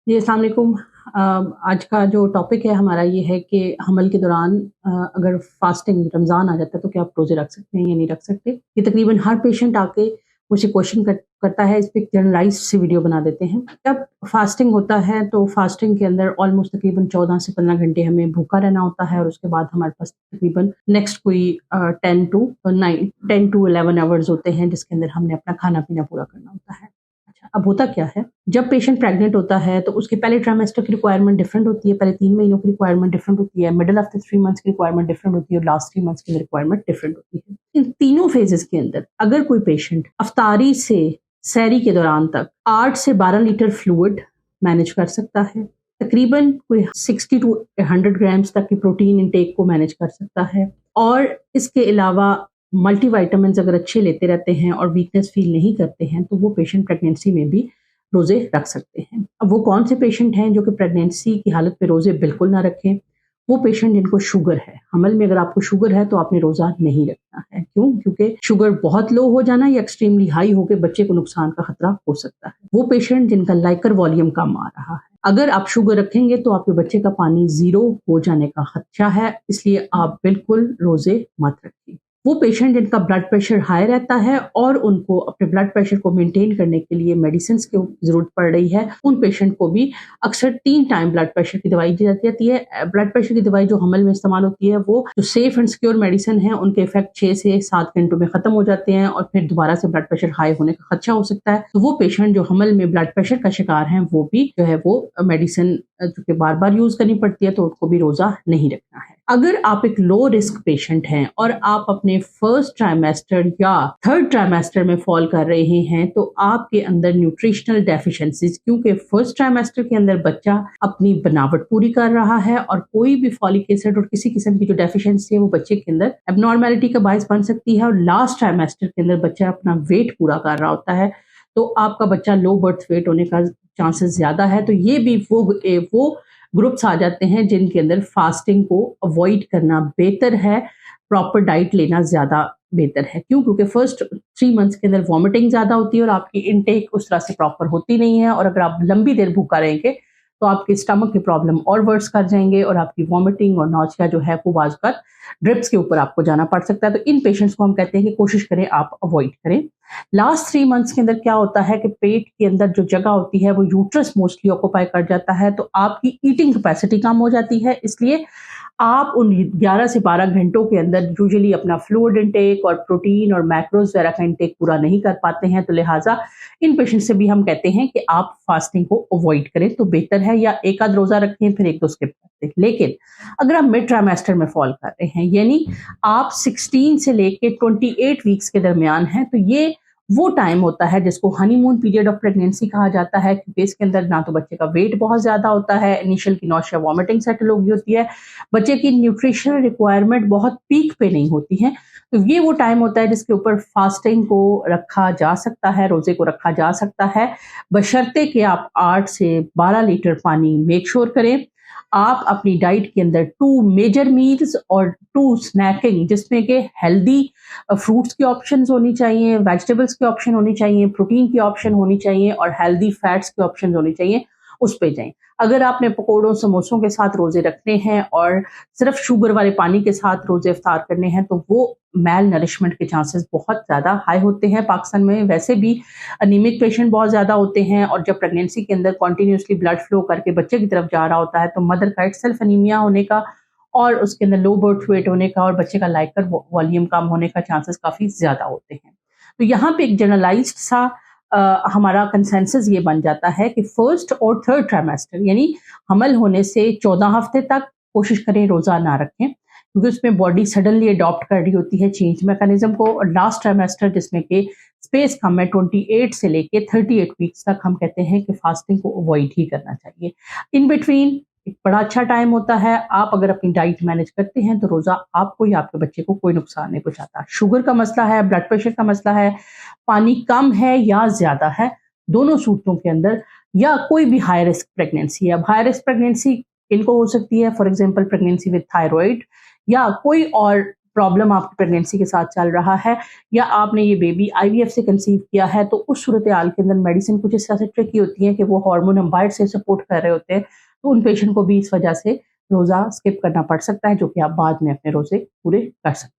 जी, अस्सलाम वालेकुम। आज का जो टॉपिक है हमारा ये है कि हमल के दौरान अगर फ़ास्टिंग रमज़ान आ जाता है तो क्या आप रोज़े रख सकते हैं या नहीं रख सकते? ये तकरीबन हर पेशेंट आके मुझसे क्वेश्चन करता है, इस पे एक जनरलाइज़ सी वीडियो बना देते हैं। जब फ़ास्टिंग होता है तो फ़ास्टिंग के अंदर ऑलमोस्ट तकरीबन 14 से 15 घंटे हमें भूखा रहना होता है और उसके बाद हमारे पास तकरीबन नेक्स्ट कोई 10 टू 11 आवर्स होते हैं जिसके अंदर हमने अपना खाना-पीना पूरा करना होता है। अच्छा, अब होता क्या है, जब पेशेंट प्रेग्नेंट होता है तो उसके पहले ट्राइमेस्टर की रिक्वायरमेंट डिफरेंट होती है, पहले 3 महीनों की रिक्वायरमेंट डिफरेंट होती है, मिडल ऑफ द 3 मंथ्स की रिक्वायरमेंट डिफरेंट होती है और लास्ट 3 मंथ्स की रिक्वायरमेंट डिफरेंट होती है। इन तीनों फेजेस के अंदर अगर कोई पेशेंट अफ्तारी से सहरी के दौरान तक 8 से 12 लीटर फ्लूइड मैनेज कर सकता है, तकरीबन कोई 60 टू 100 ग्राम्स तक की प्रोटीन इनटेक को मैनेज कर सकता है और इसके अलावा मल्टीविटामिन्स अगर अच्छे लेते रहते हैं और वीकनेस फील नहीं करते हैं तो वो पेशेंट प्रेगनेंसी में भी रोज़े रख सकते हैं। अब वो कौन से पेशेंट हैं जो कि प्रेगनेंसी की हालत में रोज़े बिल्कुल ना रखें? वो पेशेंट जिनको शुगर है। हमल में अगर आपको शुगर है तो आपने रोज़ा नहीं रखना है। क्यों? क्योंकि शुगर बहुत लो हो जाना या एक्सट्रीमली हाई होके बच्चे को नुकसान का खतरा हो सकता है। वो पेशेंट जिनका लाइकर वॉल्यूम कम आ रहा है। अगर आप शुगर रखेंगे तो आपके बच्चे का पानी 0 हो जाने का खदशा है, इसलिए आप बिल्कुल रोज़े मत रखिए। वो पेशेंट जिनका ब्लड प्रेशर हाई रहता है और उनको अपने ब्लड प्रेशर को मेंटेन करने के लिए मेडिसिन्स की ज़रूरत पड़ रही है, उन पेशेंट को भी अक्सर 3 टाइम ब्लड प्रेशर की दवाई दी जाती है। ब्लड प्रेशर की दवाई जो हमल में इस्तेमाल होती है, वो जो सेफ एंड सिक्योर मेडिसिन है, उनके इफेक्ट 6 से 7 घंटों में खत्म हो जाते हैं और फिर दोबारा से ब्लड प्रेशर हाई होने का खदशा हो सकता है। तो वो पेशेंट जो हमल में ब्लड प्रेशर का शिकार हैं, वो भी जो है वो मेडिसिन जो कि बार-बार यूज़ करनी पड़ती है, तो उनको भी रोज़ा नहीं रखना है। अगर आप एक लो रिस्क पेशेंट हैं और आप अपने फर्स्ट ट्राइमेस्टर या थर्ड ट्राइमेस्टर में फॉल कर रहे हैं तो आपके अंदर न्यूट्रिशनल डेफिशिएंसीज, क्योंकि फर्स्ट ट्राइमेस्टर के अंदर बच्चा अपनी बनावट पूरी कर रहा है और कोई भी फॉलिक एसिड और किसी किस्म की जो डेफिशिएंसी है वो बच्चे के अंदर एबनॉर्मेलिटी का बायस बन सकती है और लास्ट ट्राइमेस्टर के अंदर बच्चा अपना वेट पूरा कर रहा होता है तो आपका बच्चा लो बर्थ वेट होने का चांसेस ज्यादा है। तो ये भी वो ग्रुप्स आ जाते हैं जिनके अंदर फास्टिंग को अवॉइड करना बेहतर है, प्रॉपर डाइट लेना ज़्यादा बेहतर है। क्यों? क्योंकि फर्स्ट 3 मंथ्स के अंदर वॉमिटिंग ज़्यादा होती है और आपकी इनटेक उस तरह से प्रॉपर होती नहीं है और अगर आप लंबी देर भूखा रहेंगे तो आपके स्टमक की प्रॉब्लम और वर्स कर जाएंगे और आपकी वॉमिटिंग और नौचिया जो है वो बाज़ ड्रिप्स के ऊपर आपको जाना पड़ सकता है। तो इन पेशेंट्स को हम कहते हैं कि कोशिश करें आप अवॉइड करें। लास्ट 3 मंथ्स के अंदर क्या होता है कि पेट के अंदर जो जगह होती है वो यूट्रस मोस्टली ऑक्यूपाई कर जाता है, तो आपकी ईटिंग कैपेसिटी कम हो जाती है, इसलिए आप उन 11 से 12 घंटों के अंदर यूजुअली अपना फ्लूइड इंटेक और प्रोटीन और मैक्रोज वगैरह का इंटेक पूरा नहीं कर पाते हैं। तो लिहाजा इन पेशेंट से भी हम कहते हैं कि आप फास्टिंग को अवॉइड करें तो बेहतर है, या एक आध रोजा रखें फिर एक दो स्किप करते हैं। लेकिन अगर आप मिड ट्राइमेस्टर में फॉल कर रहे हैं, यानी आप 16 से लेके 28 वीक्स के दरमियान हैं, तो ये वो टाइम होता है जिसको हनीमून पीरियड ऑफ प्रेगनेंसी कहा जाता है, क्योंकि इसके अंदर ना तो बच्चे का वेट बहुत ज्यादा होता है, इनिशियल की नौशिया वॉमिटिंग सेटल हो गई होती है, बच्चे की न्यूट्रिशनल रिक्वायरमेंट बहुत पीक पे नहीं होती है। तो ये वो टाइम होता है जिसके ऊपर फास्टिंग को रखा जा सकता है, रोजे को रखा जा सकता है, बशर्ते कि आप 8 से 12 लीटर पानी मेक श्योर करें। आप अपनी डाइट के अंदर 2 मेजर मील्स और 2 स्नैकिंग, जिसमें कि हेल्दी फ्रूट्स की ऑप्शंस होनी चाहिए, वेजिटेबल्स की ऑप्शन होनी चाहिए, प्रोटीन की ऑप्शन होनी चाहिए और हेल्दी फैट्स की ऑप्शन होनी चाहिए, उस पे जाएं। अगर आपने पकौड़ों समोसों के साथ रोजे रखने हैं और सिर्फ शुगर वाले पानी के साथ रोजे इफ्तार करने हैं तो वो मेल नरिशमेंट के चांसेस बहुत ज़्यादा हाई होते हैं। पाकिस्तान में वैसे भी अनीमिक पेशेंट बहुत ज़्यादा होते हैं और जब प्रेगनेंसी के अंदर कॉन्टीन्यूसली ब्लड फ्लो करके बच्चे की तरफ जा रहा होता है तो मदर का सेल्फ अनीमिया होने का और उसके अंदर लो बर्थ वेट होने का और बच्चे का लाइकर वॉल्यूम कम होने का चांसेस काफ़ी ज़्यादा होते हैं। तो यहाँ पे एक जनरलाइज्ड सा हमारा कंसेंसस ये बन जाता है कि फर्स्ट और थर्ड ट्राइमेस्टर यानी हमल होने से 14 हफ्ते तक कोशिश करें रोज़ा ना रखें, क्योंकि उसमें बॉडी सडनली अडॉप्ट कर रही होती है चेंज मैकेनिज्म को, और लास्ट ट्राइमेस्टर जिसमें कि स्पेस कम है 28 से लेके 38 वीक्स तक हम कहते हैं कि फास्टिंग को अवॉइड ही करना चाहिए। इन बिटवीन एक बड़ा अच्छा टाइम होता है। आप अगर अपनी डाइट मैनेज करते हैं तो रोजा आपको या आपके बच्चे को कोई नुकसान नहीं पहुंचाता। शुगर का मसला है, ब्लड प्रेशर का मसला है, पानी कम है या ज्यादा है, दोनों सूरतों के अंदर, या कोई भी हाई रिस्क प्रेगनेंसी है। अब हाई रिस्क प्रेगनेंसी इनको हो सकती है, for example pregnancy with thyroid या कोई और प्रॉब्लम आपकी प्रेगनेंसी के साथ चल रहा है या आपने ये बेबी आईवीएफ से कंसीव किया है, तो उस सूरत-ए-हाल के अंदर मेडिसिन कुछ इस तरह से ट्रिकी होती है कि वो हार्मोन हम बाहर से सपोर्ट कर रहे होते हैं, तो उन पेशेंट को भी इस वजह से रोज़ा स्किप करना पड़ सकता है, जो कि आप बाद में अपने रोज़े पूरे कर सकते हैं।